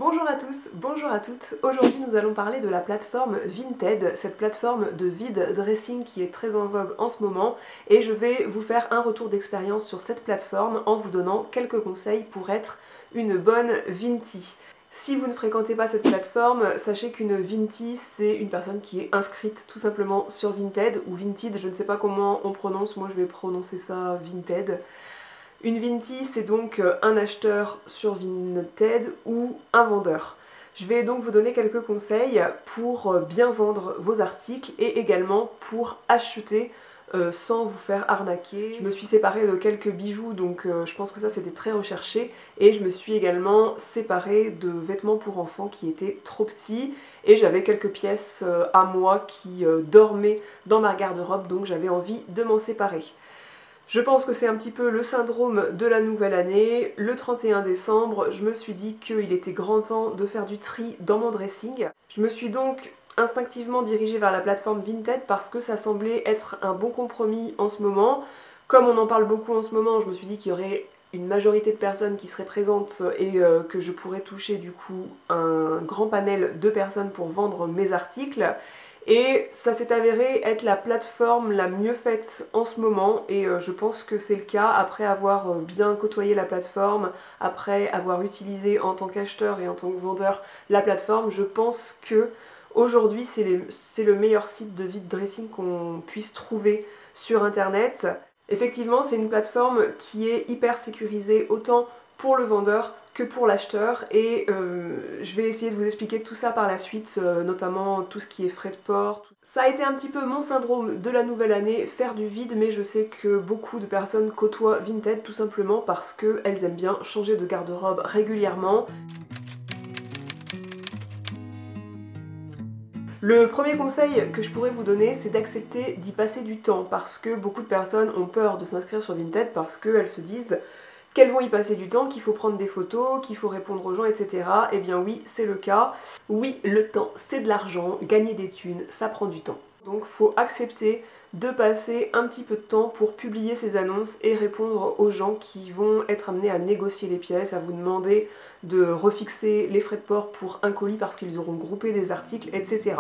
Bonjour à tous, bonjour à toutes. Aujourd'hui nous allons parler de la plateforme Vinted, cette plateforme de vide dressing qui est très en vogue en ce moment, et je vais vous faire un retour d'expérience sur cette plateforme en vous donnant quelques conseils pour être une bonne Vinty. Si vous ne fréquentez pas cette plateforme, sachez qu'une Vinty c'est une personne qui est inscrite tout simplement sur Vinted ou Vinted, je ne sais pas comment on prononce, moi je vais prononcer ça Vinted. Une Vinty, c'est donc un acheteur sur Vinted ou un vendeur. Je vais donc vous donner quelques conseils pour bien vendre vos articles et également pour acheter sans vous faire arnaquer. Je me suis séparée de quelques bijoux, donc je pense que ça c'était très recherché. Et je me suis également séparée de vêtements pour enfants qui étaient trop petits. Et j'avais quelques pièces à moi qui dormaient dans ma garde-robe, donc j'avais envie de m'en séparer. Je pense que c'est un petit peu le syndrome de la nouvelle année. Le 31 décembre, je me suis dit qu'il était grand temps de faire du tri dans mon dressing. Je me suis donc instinctivement dirigée vers la plateforme Vinted parce que ça semblait être un bon compromis en ce moment. Comme on en parle beaucoup en ce moment, je me suis dit qu'il y aurait une majorité de personnes qui seraient présentes et que je pourrais toucher du coup un grand panel de personnes pour vendre mes articles. Et ça s'est avéré être la plateforme la mieux faite en ce moment et je pense que c'est le cas après avoir bien côtoyé la plateforme, après avoir utilisé en tant qu'acheteur et en tant que vendeur la plateforme. Je pense que aujourd'hui c'est le meilleur site de vide dressing qu'on puisse trouver sur internet. Effectivement, c'est une plateforme qui est hyper sécurisée autant pour le vendeur que pour l'acheteur et je vais essayer de vous expliquer tout ça par la suite, notamment tout ce qui est frais de port. Ça a été un petit peu mon syndrome de la nouvelle année, faire du vide, mais je sais que beaucoup de personnes côtoient Vinted tout simplement parce qu'elles aiment bien changer de garde-robe régulièrement. Le premier conseil que je pourrais vous donner, c'est d'accepter d'y passer du temps parce que beaucoup de personnes ont peur de s'inscrire sur Vinted parce qu'elles se disent qu'elles vont y passer du temps, qu'il faut prendre des photos, qu'il faut répondre aux gens, etc. Eh bien oui, c'est le cas. Oui, le temps, c'est de l'argent, gagner des thunes, ça prend du temps. Donc faut accepter de passer un petit peu de temps pour publier ces annonces et répondre aux gens qui vont être amenés à négocier les pièces, à vous demander de refixer les frais de port pour un colis parce qu'ils auront groupé des articles, etc.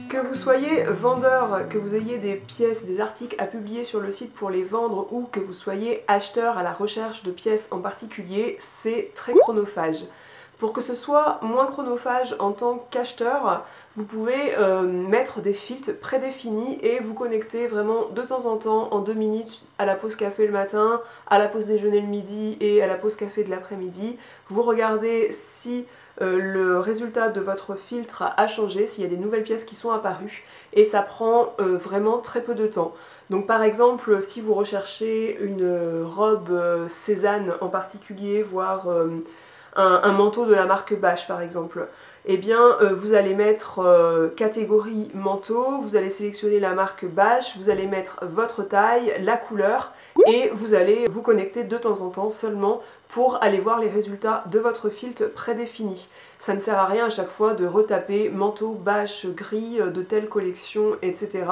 Que vous soyez vendeur, que vous ayez des pièces, des articles à publier sur le site pour les vendre ou que vous soyez acheteur à la recherche de pièces en particulier, c'est très chronophage. Pour que ce soit moins chronophage en tant qu'acheteur, vous pouvez mettre des filtres prédéfinis et vous connecter vraiment de temps en temps, en 2 minutes, à la pause café le matin, à la pause déjeuner le midi et à la pause café de l'après-midi. Vous regardez si le résultat de votre filtre a changé, s'il y a des nouvelles pièces qui sont apparues, et ça prend vraiment très peu de temps. Donc par exemple, si vous recherchez une robe Cézanne en particulier, voire un manteau de la marque Bache par exemple, eh bien vous allez mettre catégorie manteau, vous allez sélectionner la marque Bache, vous allez mettre votre taille, la couleur et vous allez vous connecter de temps en temps seulement pour aller voir les résultats de votre filtre prédéfini. Ça ne sert à rien à chaque fois de retaper manteau, Bache, gris de telle collection, etc.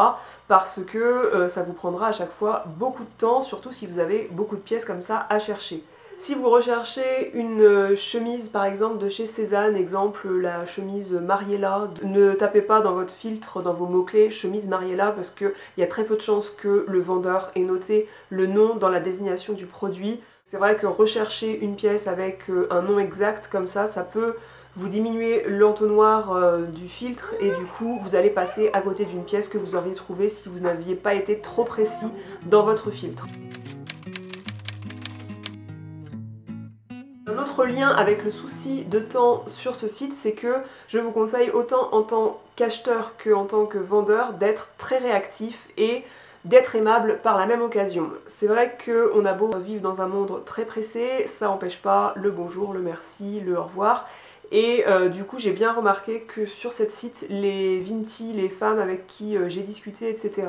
parce que ça vous prendra à chaque fois beaucoup de temps, surtout si vous avez beaucoup de pièces comme ça à chercher. Si vous recherchez une chemise par exemple de chez Cézanne, exemple la chemise Mariella, ne tapez pas dans votre filtre, dans vos mots-clés chemise Mariella parce qu'il y a très peu de chances que le vendeur ait noté le nom dans la désignation du produit. C'est vrai que rechercher une pièce avec un nom exact comme ça peut vous diminuer l'entonnoir du filtre et du coup vous allez passer à côté d'une pièce que vous auriez trouvée si vous n'aviez pas été trop précis dans votre filtre. Un autre lien avec le souci de temps sur ce site, c'est que je vous conseille autant en tant qu'acheteur qu'en tant que vendeur d'être très réactif et d'être aimable par la même occasion. C'est vrai qu'on a beau vivre dans un monde très pressé, ça n'empêche pas le bonjour, le merci, le au revoir. Et du coup j'ai bien remarqué que sur cette site, les Vinti, les femmes avec qui j'ai discuté, etc.,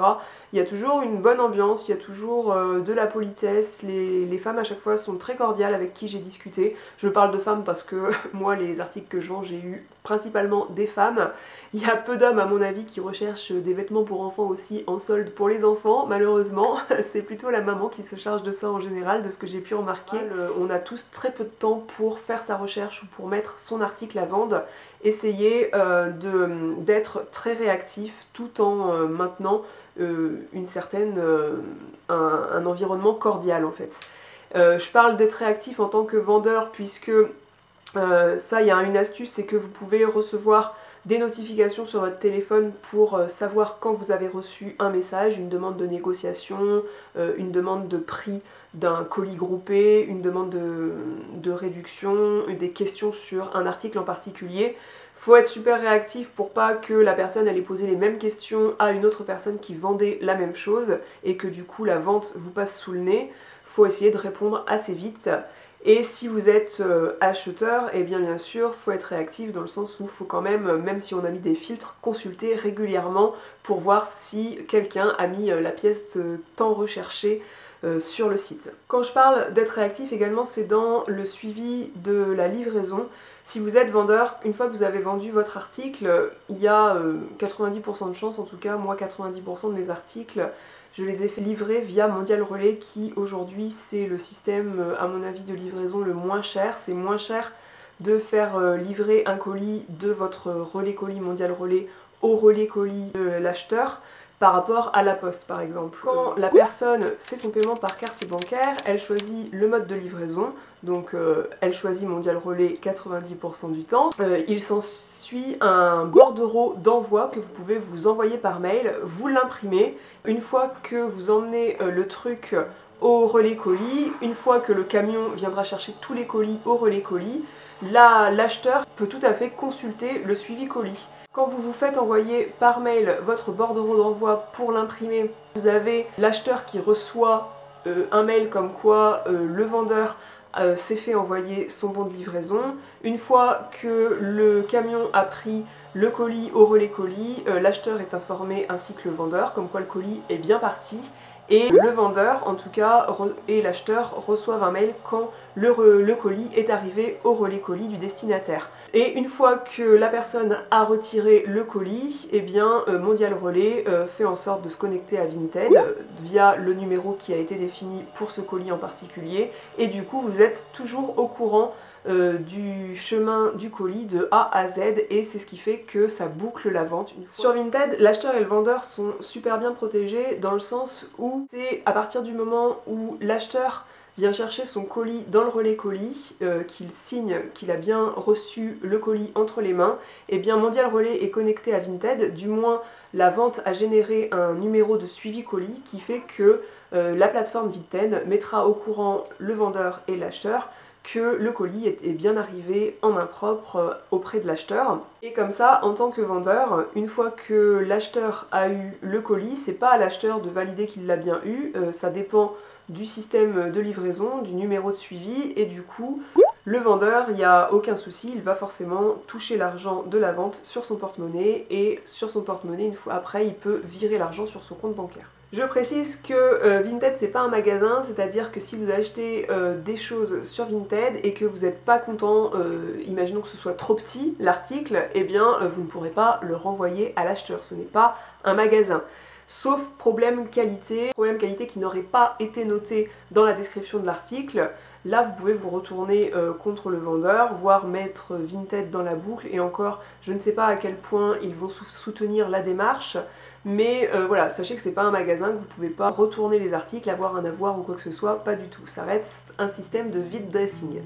il y a toujours une bonne ambiance, il y a toujours de la politesse, les femmes à chaque fois sont très cordiales avec qui j'ai discuté. Je parle de femmes parce que moi les articles que je vends, j'ai eu principalement des femmes. Il y a peu d'hommes à mon avis qui recherchent des vêtements pour enfants aussi en solde pour les enfants, malheureusement. C'est plutôt la maman qui se charge de ça en général, de ce que j'ai pu remarquer. On a tous très peu de temps pour faire sa recherche ou pour mettre son article à vendre. Essayez d'être très réactif tout en maintenant un environnement cordial en fait. Je parle d'être réactif en tant que vendeur puisque ça, il y a une astuce, c'est que vous pouvez recevoir des notifications sur votre téléphone pour savoir quand vous avez reçu un message, une demande de négociation, une demande de prix d'un colis groupé, une demande de réduction, des questions sur un article en particulier. Faut être super réactif pour pas que la personne ait posé les mêmes questions à une autre personne qui vendait la même chose et que du coup la vente vous passe sous le nez. Faut essayer de répondre assez vite. Et si vous êtes acheteur, et bien sûr, faut être réactif dans le sens où il faut quand même si on a mis des filtres, consulter régulièrement pour voir si quelqu'un a mis la pièce tant recherchée sur le site. Quand je parle d'être réactif également, c'est dans le suivi de la livraison. Si vous êtes vendeur, une fois que vous avez vendu votre article, il y a 90% de chance, en tout cas moi 90% de mes articles, je les ai fait livrer via Mondial Relais qui aujourd'hui c'est le système à mon avis de livraison le moins cher. C'est moins cher de faire livrer un colis de votre relais colis Mondial Relais au relais colis de l'acheteur par rapport à la poste par exemple. Quand la personne fait son paiement par carte bancaire, elle choisit le mode de livraison, donc elle choisit Mondial Relais 90% du temps. Il s'ensuit un bordereau d'envoi que vous pouvez vous envoyer par mail, vous l'imprimez. Une fois que vous emmenez le truc au relais colis, une fois que le camion viendra chercher tous les colis au relais colis, l'acheteur peut tout à fait consulter le suivi colis. Quand vous vous faites envoyer par mail votre bordereau d'envoi pour l'imprimer, vous avez l'acheteur qui reçoit un mail comme quoi le vendeur s'est fait envoyer son bon de livraison. Une fois que le camion a pris le colis au relais colis, l'acheteur est informé ainsi que le vendeur comme quoi le colis est bien parti. Et le vendeur, en tout cas, et l'acheteur reçoivent un mail quand le colis est arrivé au relais colis du destinataire. Et une fois que la personne a retiré le colis, eh bien Mondial Relais fait en sorte de se connecter à Vinted via le numéro qui a été défini pour ce colis en particulier. Et du coup, vous êtes toujours au courant du chemin du colis de A à Z et c'est ce qui fait que ça boucle la vente. Sur Vinted, l'acheteur et le vendeur sont super bien protégés dans le sens où c'est à partir du moment où l'acheteur vient chercher son colis dans le relais colis, qu'il signe qu'il a bien reçu le colis entre les mains, et bien Mondial Relais est connecté à Vinted, du moins la vente a généré un numéro de suivi colis qui fait que la plateforme Vinted mettra au courant le vendeur et l'acheteur que le colis est bien arrivé en main propre auprès de l'acheteur. Et comme ça, en tant que vendeur, une fois que l'acheteur a eu le colis, c'est pas à l'acheteur de valider qu'il l'a bien eu, ça dépend du système de livraison, du numéro de suivi, et du coup, le vendeur, il n'y a aucun souci, il va forcément toucher l'argent de la vente sur son porte-monnaie, et sur son porte-monnaie, une fois après, il peut virer l'argent sur son compte bancaire. Je précise que Vinted c'est pas un magasin, c'est-à-dire que si vous achetez des choses sur Vinted et que vous n'êtes pas content, imaginons que ce soit trop petit l'article, eh bien vous ne pourrez pas le renvoyer à l'acheteur, ce n'est pas un magasin. Sauf problème qualité qui n'aurait pas été noté dans la description de l'article. Là vous pouvez vous retourner contre le vendeur, voire mettre Vinted dans la boucle, et encore je ne sais pas à quel point ils vont soutenir la démarche, mais voilà, sachez que c'est pas un magasin, que vous pouvez pas retourner les articles, avoir un avoir ou quoi que ce soit, pas du tout, ça reste un système de vide dressing.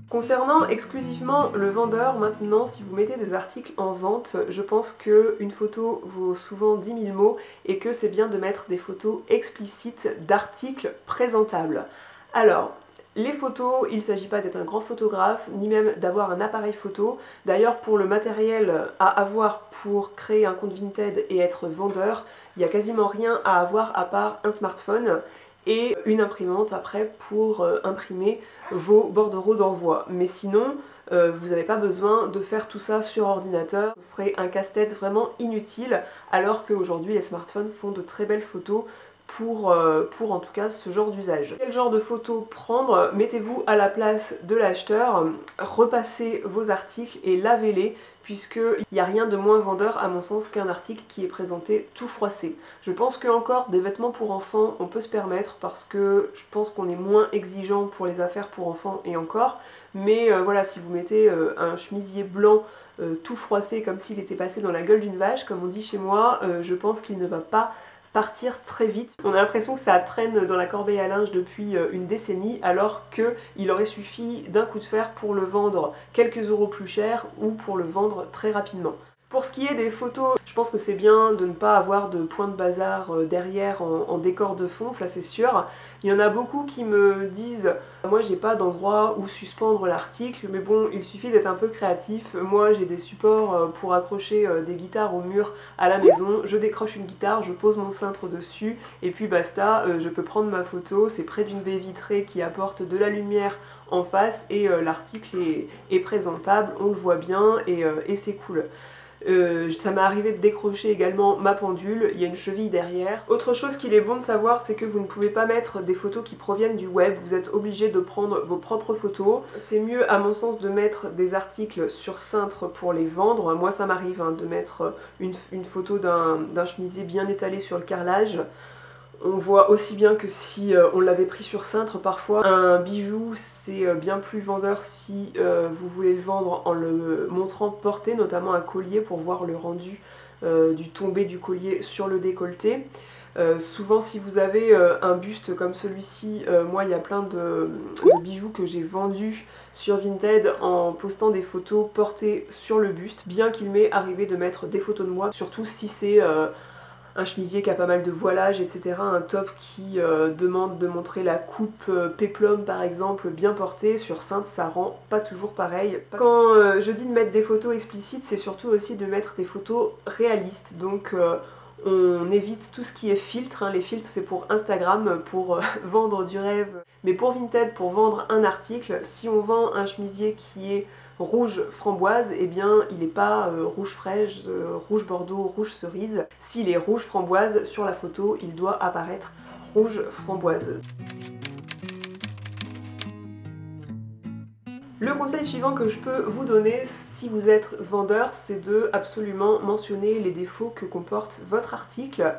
Concernant exclusivement le vendeur, maintenant, si vous mettez des articles en vente, je pense qu'une photo vaut souvent 10 000 mots et que c'est bien de mettre des photos explicites d'articles présentables. Alors, les photos, il ne s'agit pas d'être un grand photographe, ni même d'avoir un appareil photo. D'ailleurs, pour le matériel à avoir pour créer un compte Vinted et être vendeur, il n'y a quasiment rien à avoir à part un smartphone. et une imprimante après pour imprimer vos bordereaux d'envoi. Mais sinon, vous n'avez pas besoin de faire tout ça sur ordinateur, ce serait un casse-tête vraiment inutile, alors qu'aujourd'hui les smartphones font de très belles photos pour en tout cas ce genre d'usage. Quel genre de photos prendre? Mettez-vous à la place de l'acheteur, repassez vos articles et lavez-les, puisqu'il n'y a rien de moins vendeur à mon sens qu'un article qui est présenté tout froissé. Je pense que encore des vêtements pour enfants on peut se permettre parce que je pense qu'on est moins exigeant pour les affaires pour enfants et encore, mais voilà, si vous mettez un chemisier blanc tout froissé comme s'il était passé dans la gueule d'une vache, comme on dit chez moi, je pense qu'il ne va pas partir très vite. On a l'impression que ça traîne dans la corbeille à linge depuis une décennie, alors qu'il aurait suffi d'un coup de fer pour le vendre quelques euros plus cher ou pour le vendre très rapidement. Pour ce qui est des photos, je pense que c'est bien de ne pas avoir de point de bazar derrière en décor de fond, ça c'est sûr. Il y en a beaucoup qui me disent « moi j'ai pas d'endroit où suspendre l'article », mais bon, il suffit d'être un peu créatif. Moi j'ai des supports pour accrocher des guitares au mur à la maison, je décroche une guitare, je pose mon cintre dessus et puis basta, je peux prendre ma photo, c'est près d'une baie vitrée qui apporte de la lumière en face et l'article est présentable, on le voit bien et c'est cool. Ça m'est arrivé de décrocher également ma pendule, il y a une cheville derrière. Autre chose qu'il est bon de savoir, c'est que vous ne pouvez pas mettre des photos qui proviennent du web, vous êtes obligé de prendre vos propres photos. C'est mieux à mon sens de mettre des articles sur cintre pour les vendre. Moi ça m'arrive de mettre une photo d'un chemisier bien étalé sur le carrelage. On voit aussi bien que si on l'avait pris sur cintre parfois. Un bijou c'est bien plus vendeur si vous voulez le vendre en le montrant porté, notamment un collier pour voir le rendu du tombé du collier sur le décolleté. Souvent si vous avez un buste comme celui-ci, moi il y a plein de bijoux que j'ai vendus sur Vinted en postant des photos portées sur le buste, bien qu'il m'est arrivé de mettre des photos de moi, surtout si c'est un chemisier qui a pas mal de voilage, etc. Un top qui demande de montrer la coupe péplum par exemple bien portée, sur cintre ça rend pas toujours pareil. Quand je dis de mettre des photos explicites, c'est surtout aussi de mettre des photos réalistes, donc on évite tout ce qui est filtre, les filtres c'est pour Instagram, pour vendre du rêve, mais pour Vinted, pour vendre un article, si on vend un chemisier qui est rouge framboise, eh bien il n'est pas rouge fraîche, rouge bordeaux, rouge cerise. S'il est rouge framboise, sur la photo, il doit apparaître rouge framboise. Le conseil suivant que je peux vous donner si vous êtes vendeur, c'est de absolument mentionner les défauts que comporte votre article.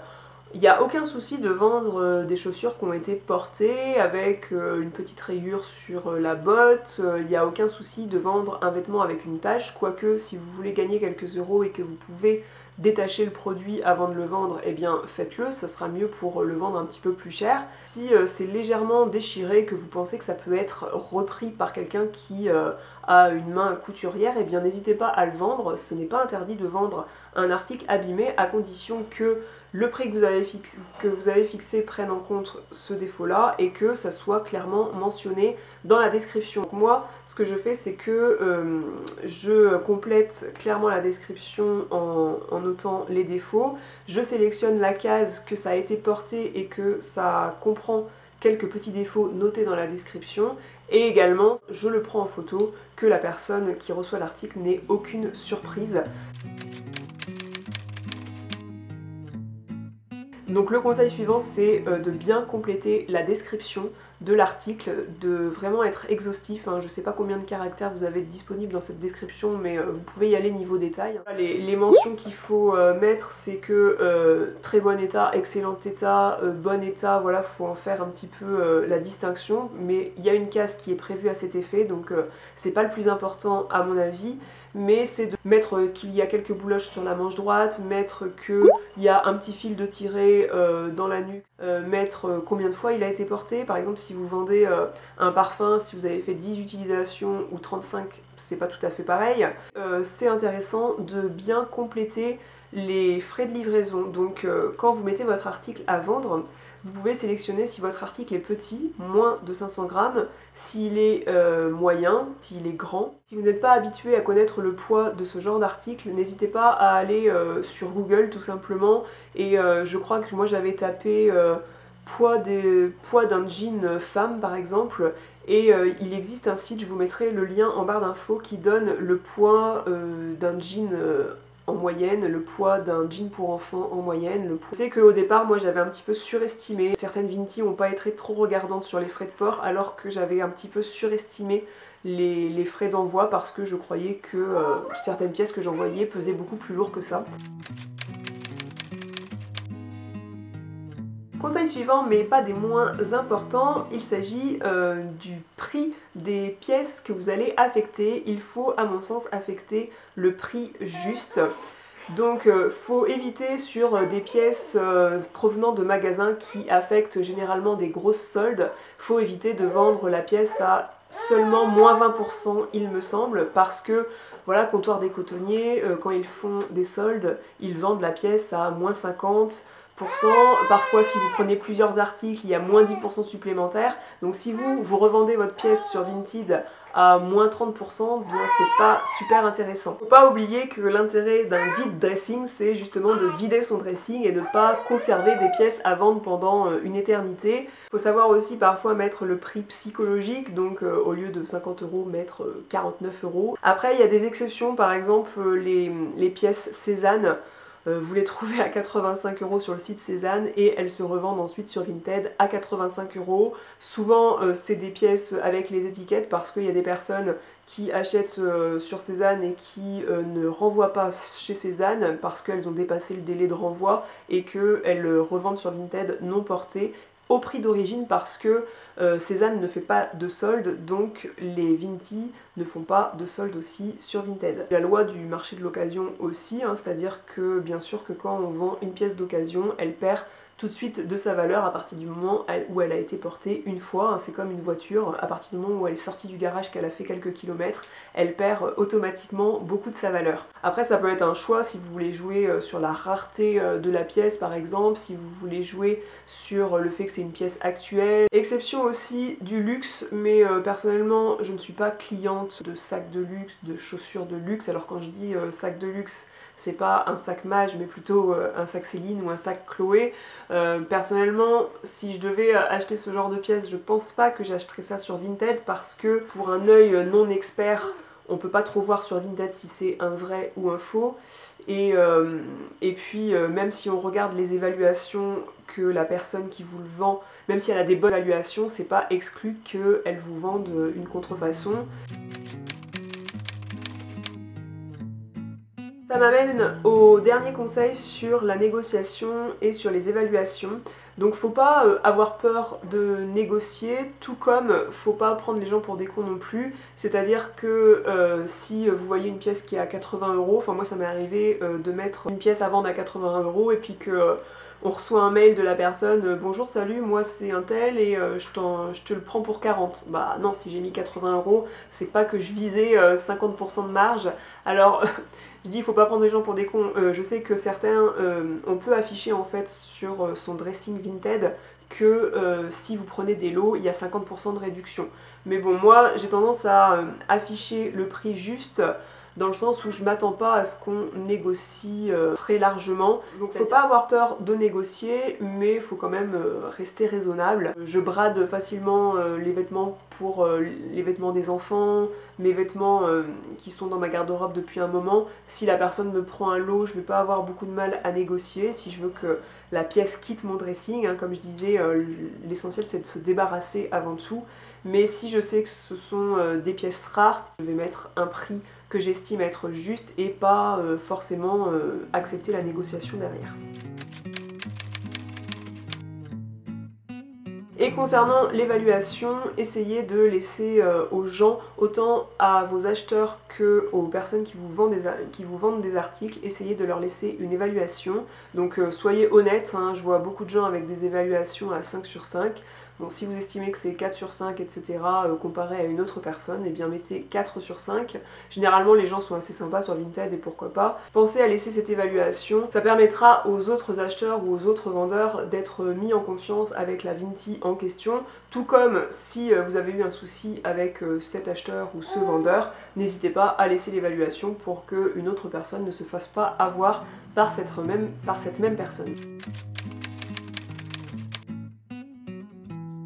Il n'y a aucun souci de vendre des chaussures qui ont été portées avec une petite rayure sur la botte, il n'y a aucun souci de vendre un vêtement avec une tache, quoique si vous voulez gagner quelques euros et que vous pouvez détacher le produit avant de le vendre, eh bien faites-le, ce sera mieux pour le vendre un petit peu plus cher. Si c'est légèrement déchiré, que vous pensez que ça peut être repris par quelqu'un qui a une main couturière, eh bien n'hésitez pas à le vendre, ce n'est pas interdit de vendre un article abîmé à condition que le prix que vous avez fixé prenne en compte ce défaut-là et que ça soit clairement mentionné dans la description. Donc moi, ce que je fais, c'est que je complète clairement la description en notant les défauts. Je sélectionne la case que ça a été porté et que ça comprend quelques petits défauts notés dans la description. Et également, je le prends en photo, que la personne qui reçoit l'article n'ait aucune surprise. Donc le conseil suivant, c'est de bien compléter la description de l'article, de vraiment être exhaustif. Je ne sais pas combien de caractères vous avez disponibles dans cette description, mais vous pouvez y aller niveau détail. Les mentions qu'il faut mettre, c'est que très bon état, excellent état, bon état, voilà, faut en faire un petit peu la distinction, mais il y a une case qui est prévue à cet effet, donc c'est pas le plus important à mon avis, mais c'est de mettre qu'il y a quelques bouloches sur la manche droite, mettre qu'il y a un petit fil de tiré dans la nuque, mettre combien de fois il a été porté. Par exemple, si vous vendez un parfum, si vous avez fait 10 utilisations ou 35, c'est pas tout à fait pareil. C'est intéressant de bien compléter les frais de livraison. Donc quand vous mettez votre article à vendre, vous pouvez sélectionner si votre article est petit, moins de 500 grammes, s'il est moyen, s'il est grand. Si vous n'êtes pas habitué à connaître le poids de ce genre d'article, n'hésitez pas à aller sur Google tout simplement. Et je crois que moi j'avais tapé poids d'un jean femme par exemple, et il existe un site, je vous mettrai le lien en barre d'infos, qui donne le poids d'un jean en moyenne, le poids d'un jean pour enfants en moyenne. Je sais qu'au départ, moi j'avais un petit peu surestimé. Certaines Vinti n'ont pas été trop regardantes sur les frais de port, alors que j'avais un petit peu surestimé les frais d'envoi parce que je croyais que certaines pièces que j'envoyais pesaient beaucoup plus lourd que ça. Conseil suivant, mais pas des moins importants, il s'agit du prix des pièces que vous allez affecter. Il faut, à mon sens, affecter le prix juste. Donc faut éviter sur des pièces provenant de magasins qui affectent généralement des grosses soldes, faut éviter de vendre la pièce à seulement moins 20% il me semble, parce que voilà, Comptoir des Cotonniers, quand ils font des soldes, ils vendent la pièce à moins 50%. Parfois si vous prenez plusieurs articles, il y a moins 10% supplémentaires. Donc si vous revendez votre pièce sur Vinted à moins 30%, bien c'est pas super intéressant. Faut pas oublier que l'intérêt d'un vide dressing, c'est justement de vider son dressing et de pas conserver des pièces à vendre pendant une éternité. Faut savoir aussi parfois mettre le prix psychologique, donc au lieu de 50 €, mettre 49 €. Après il y a des exceptions, par exemple les pièces Cézanne. Vous les trouvez à 85 € sur le site Cézanne et elles se revendent ensuite sur Vinted à 85 €. Souvent c'est des pièces avec les étiquettes parce qu'il y a des personnes qui achètent sur Cézanne et qui ne renvoient pas chez Cézanne parce qu'elles ont dépassé le délai de renvoi et qu'elles revendent sur Vinted non portées au prix d'origine parce que Cézanne ne fait pas de solde, donc les Vinti ne font pas de solde aussi sur Vinted. La loi du marché de l'occasion aussi, hein, c'est-à-dire que bien sûr que quand on vend une pièce d'occasion, elle perd tout de suite de sa valeur à partir du moment où elle a été portée une fois, hein, c'est comme une voiture, à partir du moment où elle est sortie du garage, qu'elle a fait quelques kilomètres, elle perd automatiquement beaucoup de sa valeur. Après ça peut être un choix si vous voulez jouer sur la rareté de la pièce par exemple, si vous voulez jouer sur le fait que c'est une pièce actuelle. Exception aussi du luxe, mais personnellement je ne suis pas cliente de sacs de luxe, de chaussures de luxe. Alors quand je dis sac de luxe, c'est pas un sac Mage mais plutôt un sac Céline ou un sac Chloé. Personnellement, si je devais acheter ce genre de pièces, je pense pas que j'achèterais ça sur Vinted parce que pour un œil non expert, on peut pas trop voir sur Vinted si c'est un vrai ou un faux. Et puis même si on regarde les évaluations que la personne qui vous le vend, même si elle a des bonnes évaluations, c'est pas exclu qu'elle vous vende une contrefaçon. Ça m'amène au dernier conseil sur la négociation et sur les évaluations. Donc faut pas avoir peur de négocier, tout comme faut pas prendre les gens pour des cons non plus. C'est-à-dire que si vous voyez une pièce qui est à 80 €, enfin moi ça m'est arrivé de mettre une pièce à vendre à 80 € et puis que on reçoit un mail de la personne bonjour salut moi c'est un tel et je te le prends pour 40. Bah non, si j'ai mis 80 €, c'est pas que je visais 50% de marge. Alors je dis il faut pas prendre les gens pour des cons. Je sais que certains, on peut afficher en fait sur son dressing Vinted que si vous prenez des lots, il y a 50% de réduction. Mais bon, moi j'ai tendance à afficher le prix juste dans le sens où je m'attends pas à ce qu'on négocie très largement. Donc faut pas avoir peur de négocier, mais faut quand même rester raisonnable. Je brade facilement les vêtements pour les vêtements des enfants, mes vêtements qui sont dans ma garde-robe depuis un moment. Si la personne me prend un lot, je vais pas avoir beaucoup de mal à négocier. Si je veux que la pièce quitte mon dressing, hein, comme je disais, l'essentiel c'est de se débarrasser avant tout. Mais si je sais que ce sont des pièces rares, je vais mettre un prix que j'estime être juste et pas forcément accepter la négociation derrière. Et concernant l'évaluation, essayez de laisser aux gens, autant à vos acheteurs que aux personnes qui vous vendent des articles, essayez de leur laisser une évaluation. Donc soyez honnête, hein, je vois beaucoup de gens avec des évaluations à 5 sur 5. Bon, si vous estimez que c'est 4 sur 5, etc., comparé à une autre personne, eh bien mettez 4 sur 5. Généralement, les gens sont assez sympas sur Vinted et pourquoi pas. Pensez à laisser cette évaluation. Ça permettra aux autres acheteurs ou aux autres vendeurs d'être mis en confiance avec la Vinti en question. Tout comme si vous avez eu un souci avec cet acheteur ou ce vendeur, n'hésitez pas à laisser l'évaluation pour qu'une autre personne ne se fasse pas avoir par cette même personne.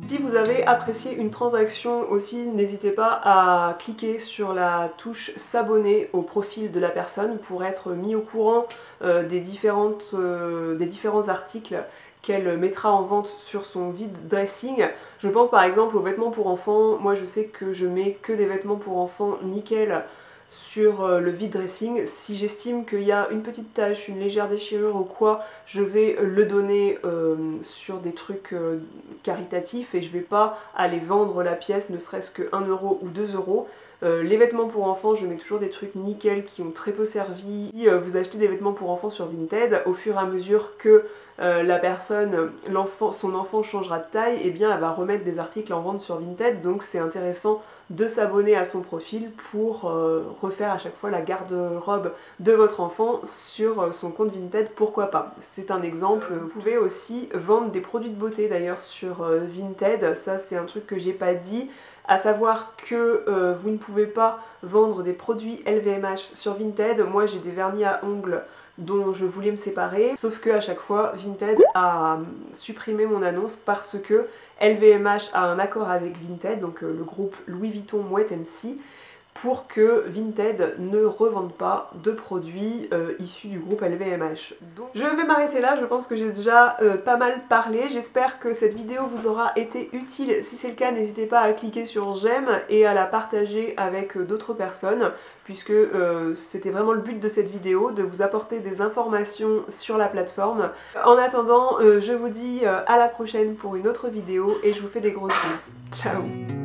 Si vous avez apprécié une transaction aussi, n'hésitez pas à cliquer sur la touche s'abonner au profil de la personne pour être mis au courant des différents articles qu'elle mettra en vente sur son vide dressing. Je pense par exemple aux vêtements pour enfants. Moi je sais que je mets que des vêtements pour enfants nickel sur le vide dressing. Si j'estime qu'il y a une petite tache, une légère déchirure ou quoi, je vais le donner sur des trucs caritatifs et je vais pas aller vendre la pièce ne serait-ce que 1 euro ou 2 euros. Les vêtements pour enfants, je mets toujours des trucs nickel qui ont très peu servi. Si vous achetez des vêtements pour enfants sur Vinted, au fur et à mesure que la personne, son enfant changera de taille, eh bien elle va remettre des articles en vente sur Vinted, donc c'est intéressant de s'abonner à son profil pour refaire à chaque fois la garde-robe de votre enfant sur son compte Vinted, pourquoi pas. C'est un exemple. Vous pouvez aussi vendre des produits de beauté d'ailleurs sur Vinted, ça c'est un truc que j'ai pas dit, à savoir que vous ne pouvez pas vendre des produits LVMH sur Vinted. Moi j'ai des vernis à ongles dont je voulais me séparer, sauf que à chaque fois Vinted a supprimé mon annonce parce que LVMH a un accord avec Vinted, donc le groupe Louis Vuitton Moet Hennessy, pour que Vinted ne revende pas de produits issus du groupe LVMH. Donc, je vais m'arrêter là, je pense que j'ai déjà pas mal parlé. J'espère que cette vidéo vous aura été utile. Si c'est le cas, n'hésitez pas à cliquer sur j'aime et à la partager avec d'autres personnes, puisque c'était vraiment le but de cette vidéo, de vous apporter des informations sur la plateforme. En attendant, je vous dis à la prochaine pour une autre vidéo et je vous fais des grosses bises. Ciao!